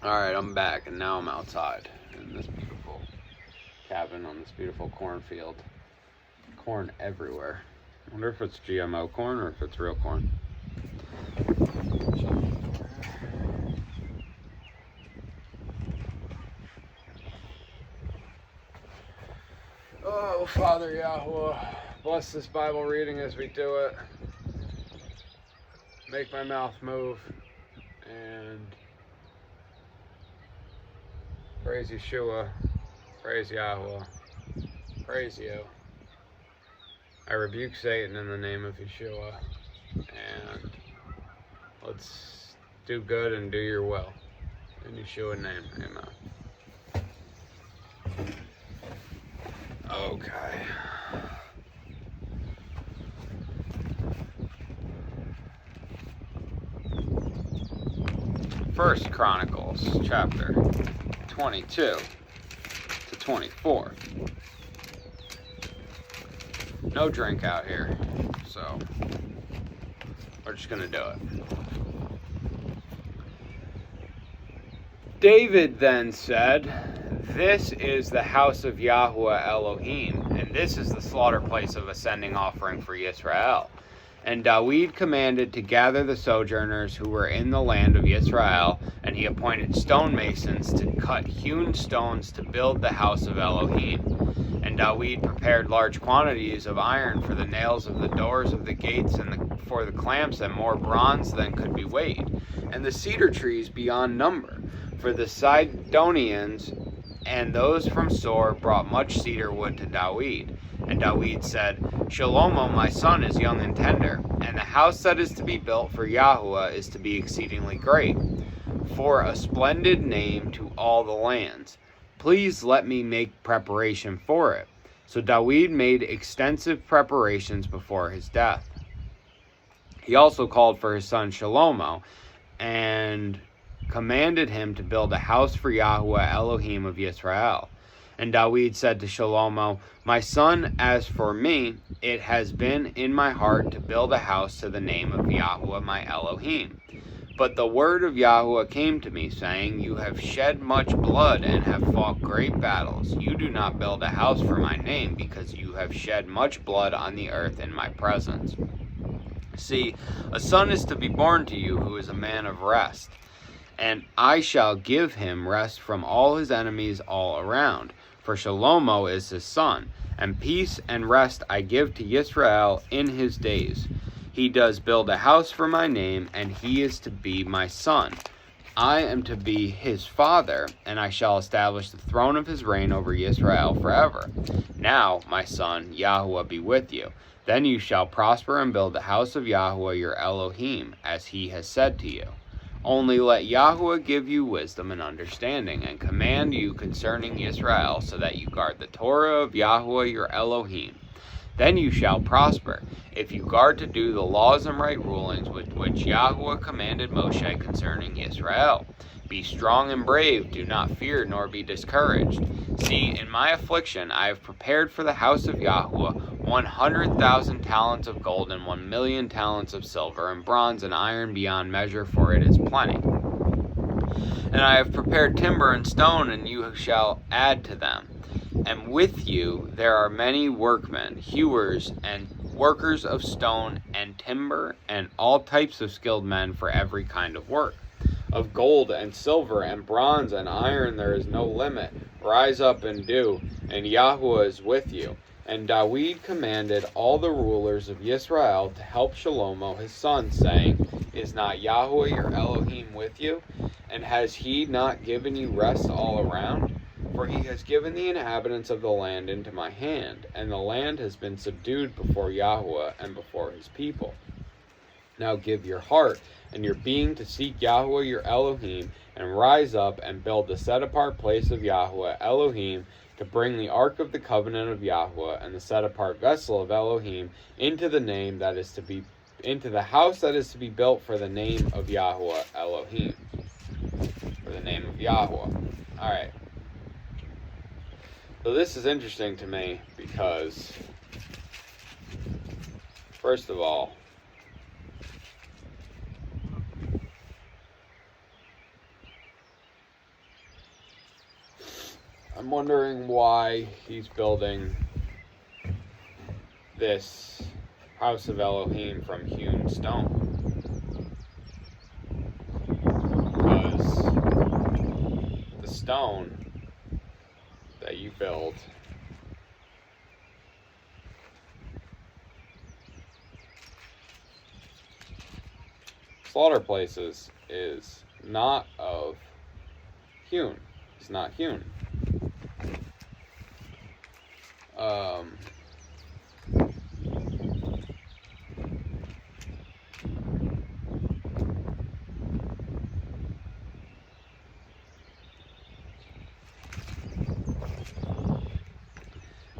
Alright, I'm back, and now I'm outside in this beautiful cabin on this beautiful cornfield. Corn everywhere. I wonder if it's GMO corn or if it's real corn. Oh, Father Yahweh, bless this Bible reading as we do it. Make my mouth move and praise Yeshua, praise Yahweh, praise you. I rebuke Satan in the name of Yeshua, and let's do good and do your will. In Yeshua's name, amen. Okay. First Chronicles, chapter 22 to 24. No drink out here, so we're just gonna do it. David then said, "This is the house of Yahweh Elohim, and this is the slaughter place of ascending offering for Yisrael." And David commanded to gather the sojourners who were in the land of Yisrael, and he appointed stonemasons to cut hewn stones to build the house of Elohim. And David prepared large quantities of iron for the nails of the doors of the gates and for the clamps, and more bronze than could be weighed, and the cedar trees beyond number. For the Sidonians and those from Sor brought much cedar wood to David. And David said, "Shalomo, my son, is young and tender, and the house that is to be built for Yahweh is to be exceedingly great, for a splendid name to all the lands. Please let me make preparation for it." So David made extensive preparations before his death. He also called for his son Shalomo, and commanded him to build a house for Yahweh Elohim of Yisrael. And David said to Shalomo, "My son, as for me, it has been in my heart to build a house to the name of Yahweh my Elohim. But the word of Yahweh came to me, saying, You have shed much blood and have fought great battles. You do not build a house for my name, because you have shed much blood on the earth in my presence. See, a son is to be born to you who is a man of rest, and I shall give him rest from all his enemies all around. For Shalomo is his son, and peace and rest I give to Yisrael in his days. He does build a house for my name, and he is to be my son. I am to be his father, and I shall establish the throne of his reign over Yisrael forever. Now, my son, Yahweh be with you. Then you shall prosper and build the house of Yahweh your Elohim, as he has said to you. Only let Yahweh give you wisdom and understanding, and command you concerning Yisrael, so that you guard the Torah of Yahweh your Elohim. Then you shall prosper, if you guard to do the laws and right rulings with which Yahweh commanded Moshe concerning Yisrael. Be strong and brave, do not fear nor be discouraged. See, in my affliction I have prepared for the house of Yahweh 100,000 talents of gold and 1,000,000 talents of silver, and bronze and iron beyond measure, for it is plenty. And I have prepared timber and stone, and you shall add to them. And with you there are many workmen, hewers, and workers of stone and timber, and all types of skilled men for every kind of work. Of gold and silver and bronze and iron there is no limit. Rise up and do, and Yahweh is with you." And David commanded all the rulers of Yisrael to help Shalomo his son, saying, "Is not Yahweh your Elohim with you? And has he not given you rest all around? For he has given the inhabitants of the land into my hand, and the land has been subdued before Yahweh and before his people. Now give your heart and your being to seek Yahweh your Elohim, and rise up and build the set-apart place of Yahweh Elohim, to bring the ark of the covenant of Yahweh and the set-apart vessel of Elohim into the house that is to be built for the name of Yahweh Elohim." For the name of Yahweh. Alright. So this is interesting to me because, first of all, I'm wondering why he's building this house of Elohim from hewn stone. Because the stone that you build slaughter places is not of hewn. It's not hewn.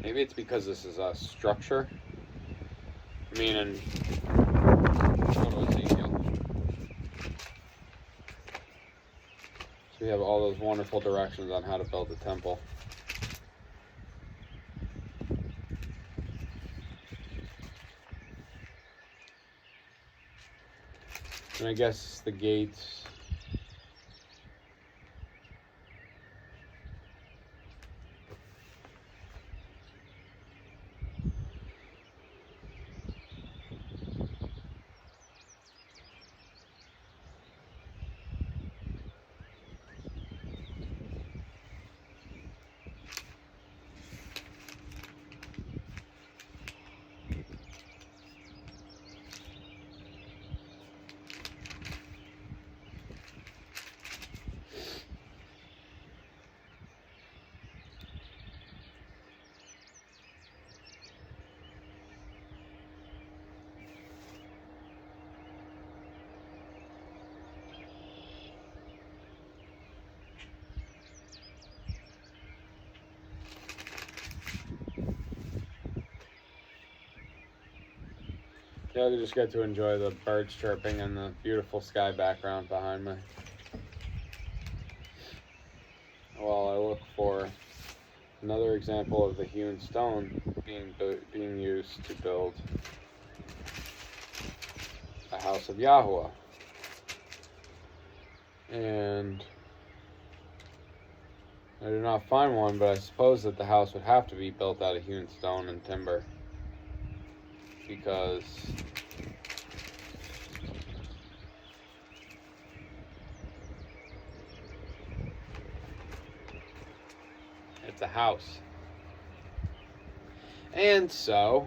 Maybe it's because this is a structure. I mean, in Ezekiel. So we have all those wonderful directions on how to build the temple. And I guess the gates. Yeah, I just get to enjoy the birds chirping and the beautiful sky background behind me, while I look for another example of the hewn stone being used to build a house of Yahweh. And I did not find one, but I suppose that the house would have to be built out of hewn stone and timber, because it's a house. And so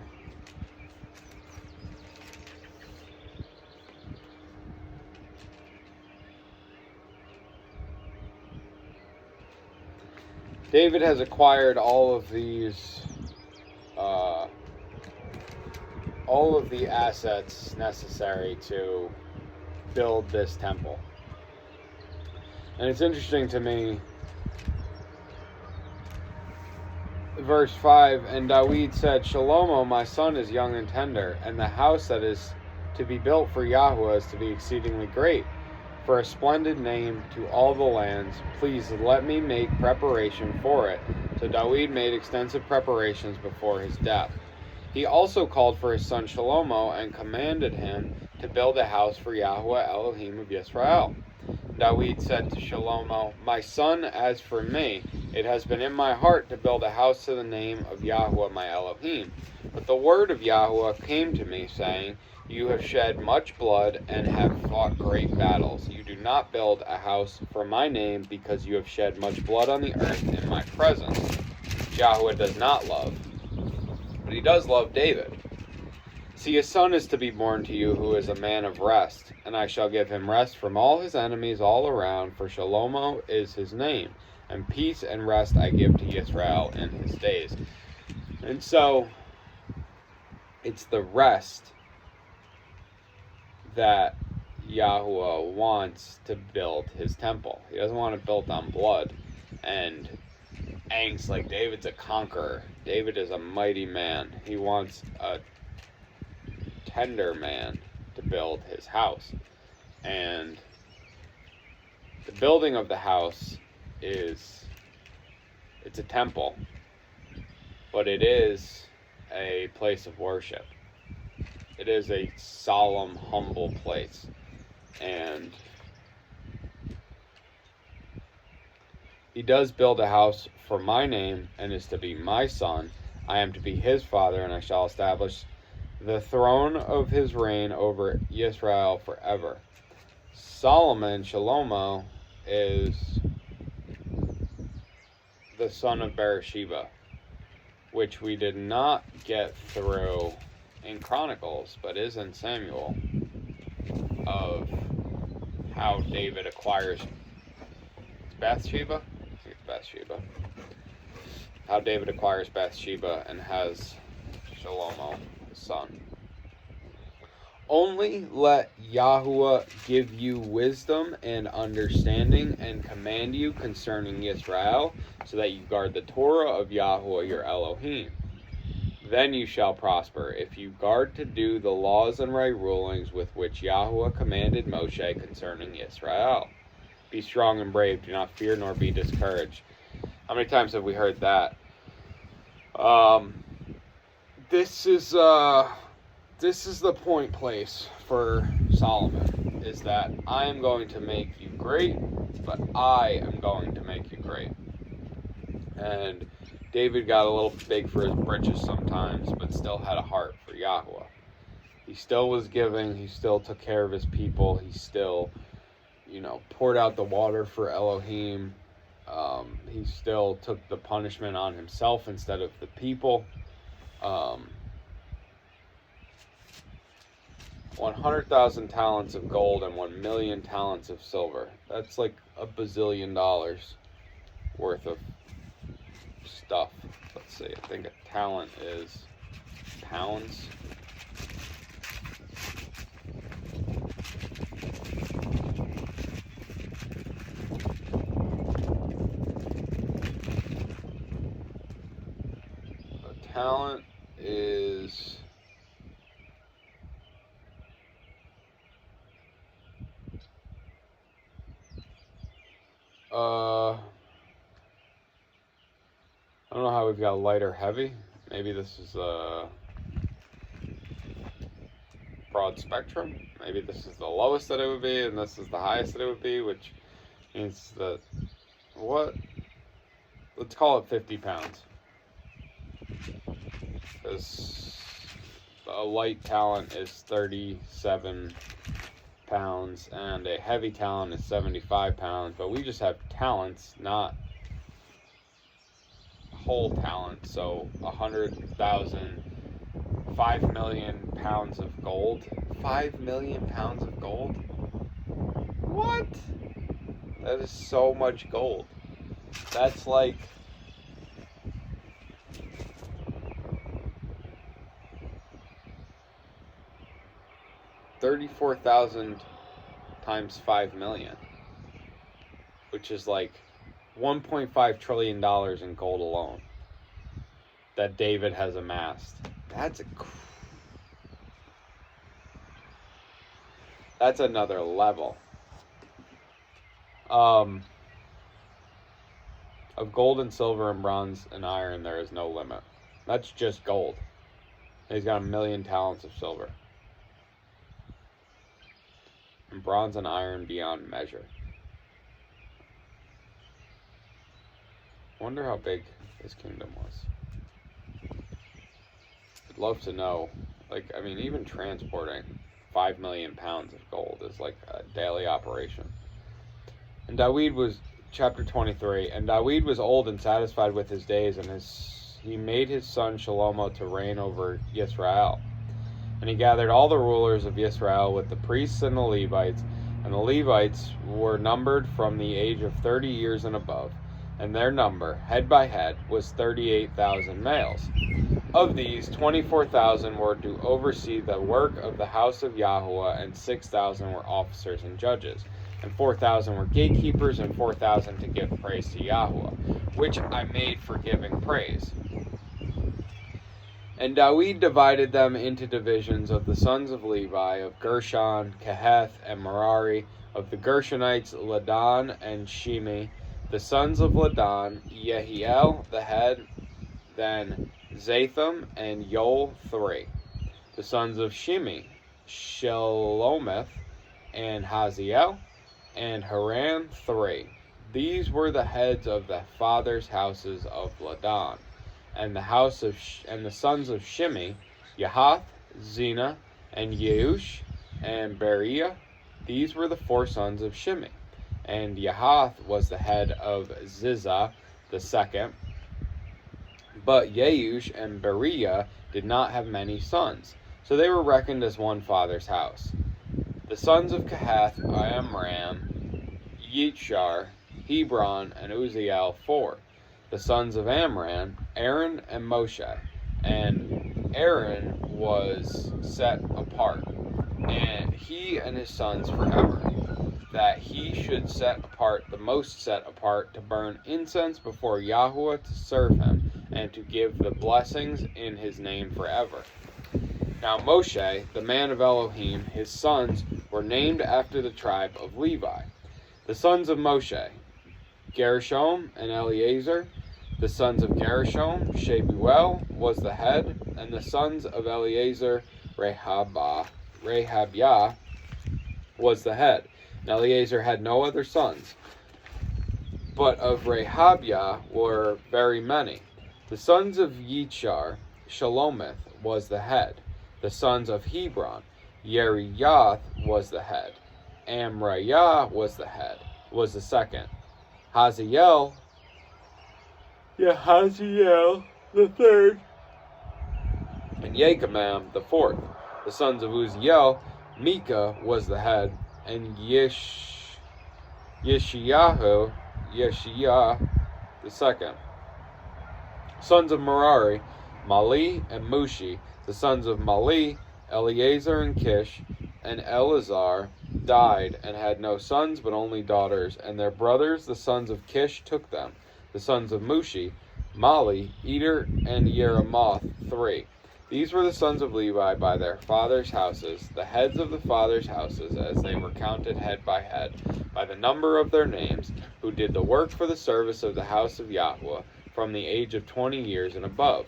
David has acquired all of these all of the assets necessary to build this temple. And it's interesting to me, verse 5, and David said, Shalomo, my son, is young and tender, and the house that is to be built for Yahweh is to be exceedingly great, for a splendid name to all the lands. Please let me make preparation for it. So David made extensive preparations before his death. He also called for his son Shalomo and commanded him to build a house for Yahweh Elohim of Yisrael. David said to Shalomo, my son, as for me, it has been in my heart to build a house to the name of Yahweh my Elohim. But the word of Yahweh came to me, saying, you have shed much blood and have fought great battles. You do not build a house for my name, because you have shed much blood on the earth in my presence. Yahweh does not love, but he does love David. See, a son is to be born to you who is a man of rest, and I shall give him rest from all his enemies all around, for Shalomo is his name, and peace and rest I give to Yisrael in his days. And so, it's the rest that Yahweh wants to build his temple. He doesn't want it built on blood and angst like David's a conqueror. David is a mighty man. He wants a tender man to build his house. And the building of the house it's a temple, but it is a place of worship. It is a solemn, humble place. And He does build a house for my name and is to be my son. I am to be his father, and I shall establish the throne of his reign over Israel forever. Solomon, Shalomo, is the son of Beersheba, which we did not get through in Chronicles, but is in Samuel, of how David acquires Bathsheba. I think it's Bathsheba. How David acquires Bathsheba and has Shalomo, his son. Only let Yahuwah give you wisdom and understanding and command you concerning Israel, so that you guard the Torah of Yahuwah your Elohim. Then you shall prosper, if you guard to do the laws and right rulings with which Yahuwah commanded Moshe concerning Israel. Be strong and brave, do not fear nor be discouraged. How many times have we heard that? This is the point place for Solomon, is that I am going to make you great, but I am going to make you great. And David got a little big for his britches sometimes, but still had a heart for Yahuwah. He still was giving, he still took care of his people, he still, poured out the water for Elohim. He still took the punishment on himself instead of the people. 100,000 talents of gold and 1 million talents of silver. That's like $1 bazillion worth of stuff. Let's see, I think a talent is pounds. A talent is I don't know how we've got light or heavy. Maybe this is a broad spectrum. Maybe this is the lowest that it would be, and this is the highest that it would be, which means that, let's call it 50 pounds. Because a light talent is 37 pounds, and a heavy talent is 75 pounds, but we just have talents, not whole talent. So 100,000, 5 million pounds of gold. 5 million pounds of gold? What? That is so much gold. That's like $34,000 times 5 million, which is like $1.5 trillion in gold alone that David has amassed. That's another level. Of gold and silver and bronze and iron, there is no limit. That's just gold. He's got 1 million talents of silver. And bronze and iron beyond measure. Wonder how big his kingdom was. I'd love to know. Even transporting 5 million pounds of gold is like a daily operation. And David was, chapter 23, and David was old and satisfied with his days, and he made his son Shalomo to reign over Israel. And he gathered all the rulers of Israel with the priests and the Levites, and the Levites were numbered from the age of 30 years and above, and their number, head by head, was 38,000 males. Of these, 24,000 were to oversee the work of the house of Yahuwah, and 6,000 were officers and judges, and 4,000 were gatekeepers, and 4,000 to give praise to Yahuwah, which I made for giving praise. And David divided them into divisions of the sons of Levi, of Gershon, Kehath, and Merari, of the Gershonites, Ladan and Shimi, the sons of Ladan, Yehiel, the head, then Zatham and Yoel, 3. The sons of Shimi, Shelomith, and Haziel, and Haran, 3. These were the heads of the fathers' houses of Ladan, and the sons of Shimi, Yahath, Zena, and Yeush, and Beriah. These were the 4 sons of Shimi. And Yahath was the head of Zizah the second. But Yeush and Beriah did not have many sons, so they were reckoned as one father's house. The sons of Kohath, Amram, Yitshar, Hebron, and Uzziel, 4. The sons of Amram, Aaron and Moshe. And Aaron was set apart, and he and his sons forever, that he should set apart, the most set apart, to burn incense before Yahweh, to serve him, and to give the blessings in his name forever. Now Moshe, the man of Elohim, his sons were named after the tribe of Levi. The sons of Moshe, Gershom and Eleazar. The sons of Gershom, Shebuel was the head, and the sons of Eleazar, Rehabiah was the head. And Eleazar had no other sons, but of Rehabiah were very many. The sons of Yitshar, Shalomith was the head. The sons of Hebron, Yeriyath was the head. Amrayah was the second. Haziel the third. And Yechamam the 4th. The sons of Uzziel, Micah was the head, and Yeshiah the second. Sons of Merari, Mali and Mushi. The sons of Mali, Eleazar and Kish. And Eleazar died and had no sons but only daughters, and their brothers the sons of Kish took them. The sons of Mushi, Mali, Eder, and Yeremoth, 3. These were the sons of Levi by their fathers' houses, the heads of the fathers' houses, as they were counted head by head, by the number of their names, who did the work for the service of the house of Yahweh, from the age of 20 years and above.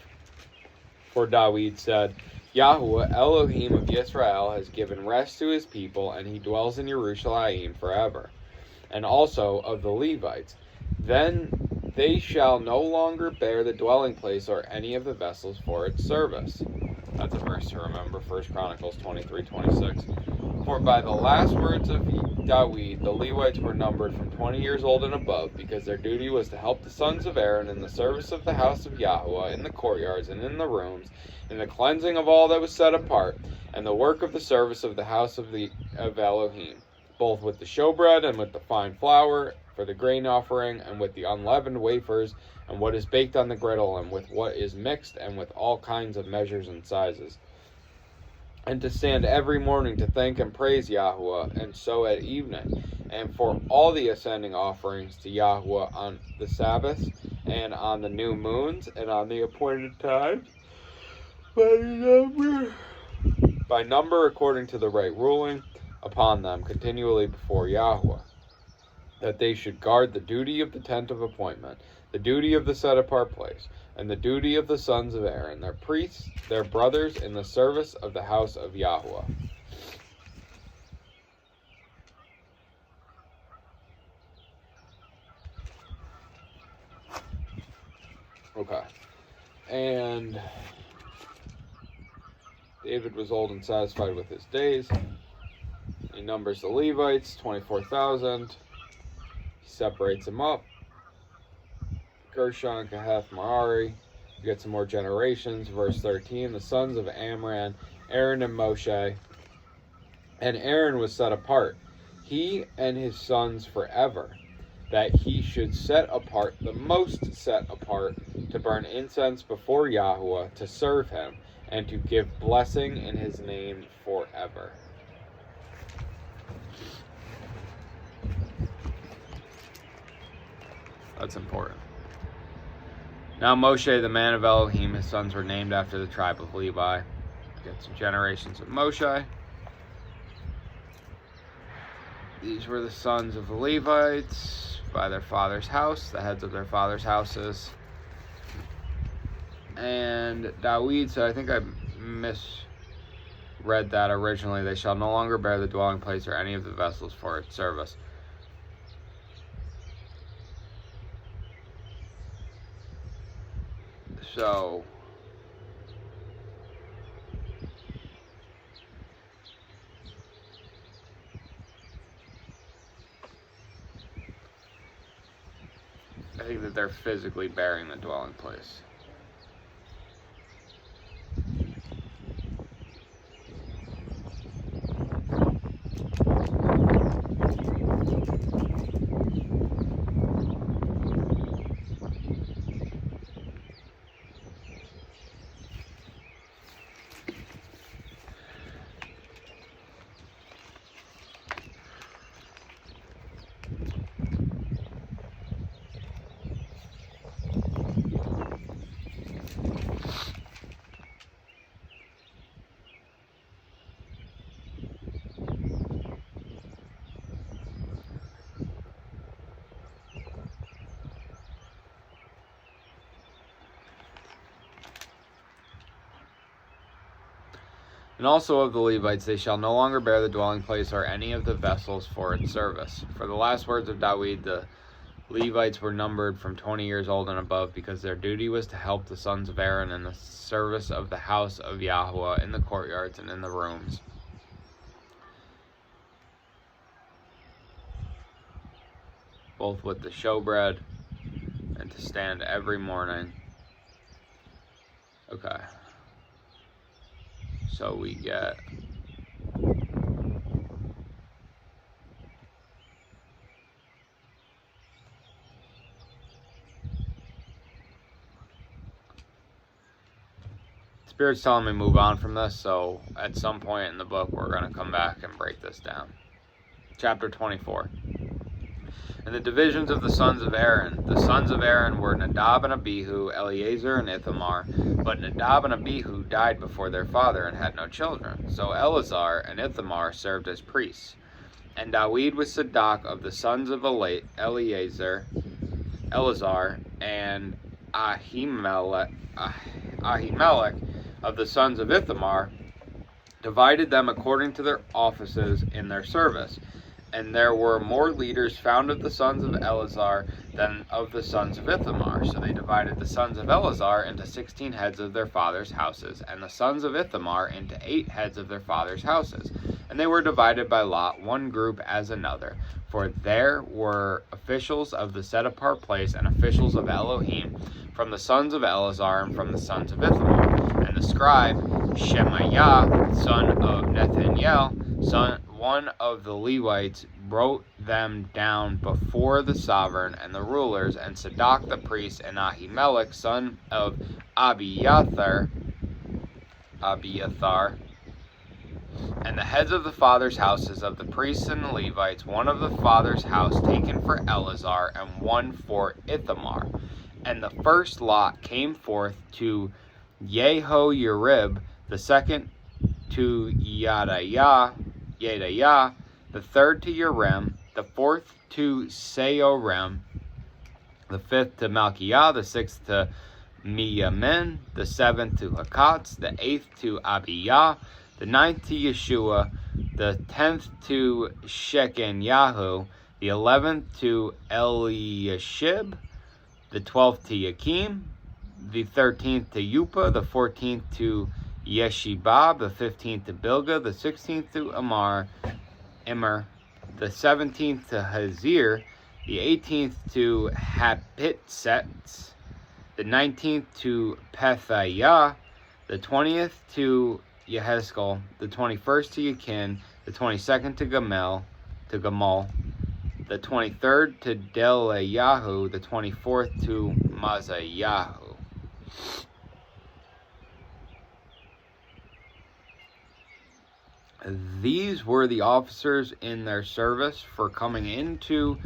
For David said, Yahweh, Elohim of Yisrael, has given rest to his people, and he dwells in Jerusalem forever. And also of the Levites, then they shall no longer bear the dwelling place or any of the vessels for its service. That's a verse to remember, 1 Chronicles 23:26. For by the last words of David, the Levites were numbered from 20 years old and above, because their duty was to help the sons of Aaron in the service of the house of Yahweh, in the courtyards and in the rooms, in the cleansing of all that was set apart, and the work of the service of the house of Elohim, both with the showbread and with the fine flour, for the grain offering, and with the unleavened wafers, and what is baked on the griddle, and with what is mixed, and with all kinds of measures and sizes. And to stand every morning to thank and praise Yahweh, and so at evening, and for all the ascending offerings to Yahweh on the Sabbaths, and on the new moons, and on the appointed times, by number according to the right ruling upon them continually before Yahweh, that they should guard the duty of the tent of appointment, the duty of the set-apart place, and the duty of the sons of Aaron, their priests, their brothers, in the service of the house of Yahweh. Okay. And David was old and satisfied with his days. He numbers the Levites, 24,000. He separates them up. Gershon, Kohath, Merari. You get some more generations. Verse 13, the sons of Amram, Aaron and Moshe. And Aaron was set apart, he and his sons forever, that he should set apart, the most set apart, to burn incense before Yahweh, to serve him, and to give blessing in his name forever. That's important. Now Moshe, the man of Elohim, his sons were named after the tribe of Levi. Get some generations of Moshe. These were the sons of the Levites by their father's house, the heads of their father's houses. And David said, I think I misread that originally, they shall no longer bear the dwelling place or any of the vessels for its service. So I think that they're physically bearing the dwelling place. And also of the Levites, they shall no longer bear the dwelling place or any of the vessels for its service. For the last words of Dawid, the Levites were numbered from 20 years old and above, because their duty was to help the sons of Aaron in the service of the house of Yahweh in the courtyards and in the rooms. Both with the showbread and to stand every morning. Okay. So we get Spirit's telling me to move on from this, so at some point in the book we're going to come back and break this down. Chapter 24. And the divisions of the sons of Aaron. The sons of Aaron were Nadab and Abihu, Eleazar and Ithamar. But Nadab and Abihu died before their father and had no children. So Eleazar and Ithamar served as priests. And Dawid was Zadok of the sons of Eleazar, and Ahimelech of the sons of Ithamar, divided them according to their offices in their service. And there were more leaders found of the sons of Eleazar than of the sons of Ithamar. So they divided the sons of Eleazar into 16 heads of their fathers' houses, and the sons of Ithamar into 8 heads of their fathers' houses. And they were divided by lot, one group as another. For there were officials of the set-apart place and officials of Elohim from the sons of Eleazar and from the sons of Ithamar. And the scribe Shemaiah, son of Nethaniel, one of the Levites, wrote them down before the sovereign and the rulers, and Zadok the priest and Ahimelech, son of Abiathar, and the heads of the fathers' houses of the priests and the Levites, one of the father's house taken for Eleazar, and one for Ithamar. And the first lot came forth to Yehoyarib, the second to Yedaiah, the third to Yerem, the fourth to Seorim, the fifth to Malchiah, the sixth to Miyamin, the seventh to Hakatz, the eighth to Abiyah, the ninth to Yeshua, the 10th to Shechenyahu, the 11th to Eliashib, the 12th to Yakim, the 13th to Yupa, the 14th to Yeshibab, the 15th to Bilgah, the 16th to Immer, the 17th to Hazir, the 18th to Hapitsetz, the 19th to Pethiah, the 20th to Yehezkel, the 21st to Yakin, the 22nd to Gamal, the 23rd to Delayahu, the 24th to Mazayahu. These were the officers in their service for coming into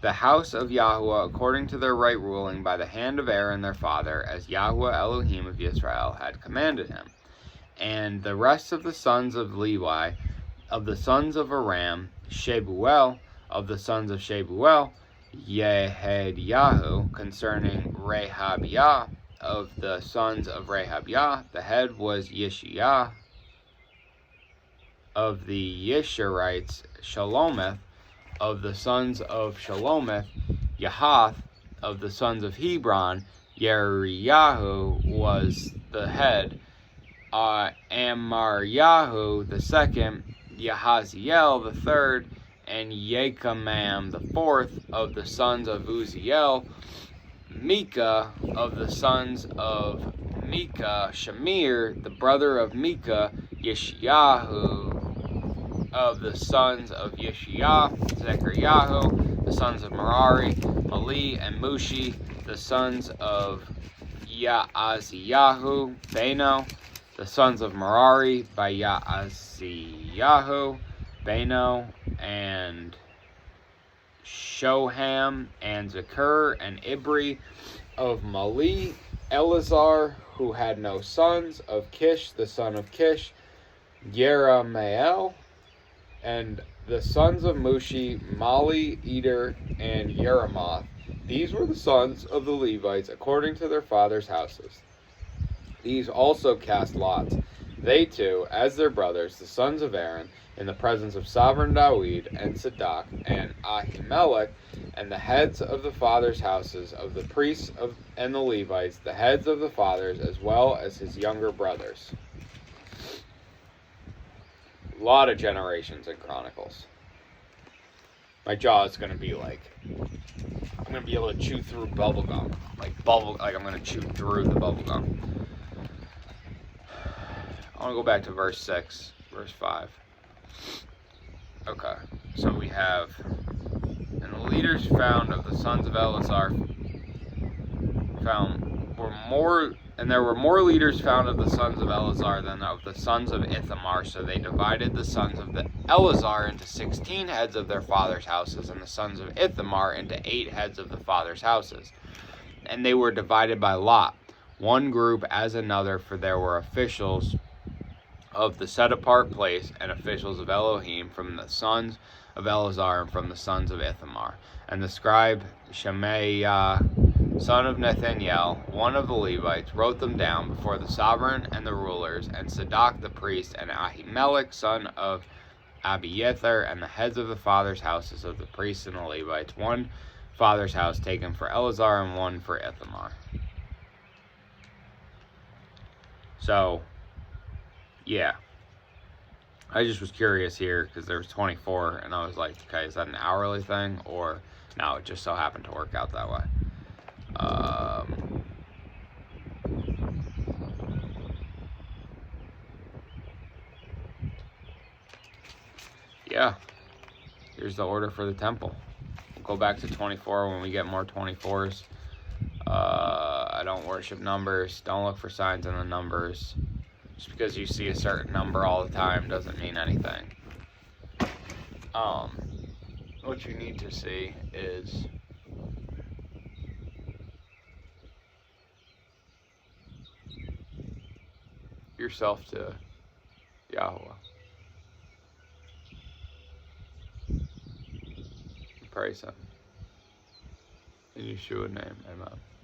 the house of Yahweh according to their right ruling by the hand of Aaron their father, as Yahweh Elohim of Israel had commanded him. And the rest of the sons of Levi, of the sons of Aram, Shebuel, of the sons of Shebuel, Yehediahu, concerning Rehabiah, of the sons of Rehabiah, the head was Yeshiah, of the Yeshurites, Shalomith, of the sons of Shalomith, Yahath, of the sons of Hebron, Yeriyahu was the head, Amaryahu the second, Yahaziel the third, and Yechamam the fourth of the sons of Uzziel, Micah of the sons of Micah, Shamir the brother of Micah, Yeshayahu of the sons of Yeshua, Zechariah, the sons of Merari, Mali, and Mushi, the sons of Yaaziyahu, Beno, the sons of Merari by Yaaziyahu, Beno, and Shoham, and Zakur, and Ibri, of Mali, Eleazar, who had no sons, of Kish, the son of Kish, Yeramael, and the sons of Mushi, Mali, Eder, and Yeramoth. These were the sons of the Levites according to their fathers' houses. These also cast lots, they too, as their brothers, the sons of Aaron, in the presence of sovereign Dawid, and Sadak, and Ahimelech, and the heads of the fathers' houses of the priests and the Levites, the heads of the fathers, as well as his younger brothers. A lot of generations in Chronicles. My jaw is going to be like, I'm going to be able to chew through bubblegum. Like I'm going to chew through the bubblegum. I want to go back to verse 6, verse 5. Okay, so we have, and the leaders found of the sons of Eleazar there were more leaders found of the sons of Eleazar than of the sons of Ithamar, so they divided the sons of the Eleazar into 16 heads of their fathers' houses, and the sons of Ithamar into 8 heads of the fathers' houses. And they were divided by lot, one group as another, for there were officials of the set-apart place, and officials of Elohim from the sons of Eleazar and from the sons of Ithamar. And the scribe Shemaiah, son of Nathaniel, one of the Levites, wrote them down before the sovereign and the rulers, and Sadak the priest, and Ahimelech, son of Abiathar, and the heads of the fathers' houses of the priests and the Levites, one father's house taken for Eleazar and one for Ithamar. So, yeah. I just was curious here because there was 24, and I was like, okay, is that an hourly thing? Or, no, it just so happened to work out that way. Yeah, here's the order for the temple. We'll go back to 24 when we get more 24s. I don't worship numbers. Don't look for signs in the numbers. Just because you see a certain number all the time doesn't mean anything. What you need to see is yourself to Yahweh. Praise Him. In Yeshua's name, amen.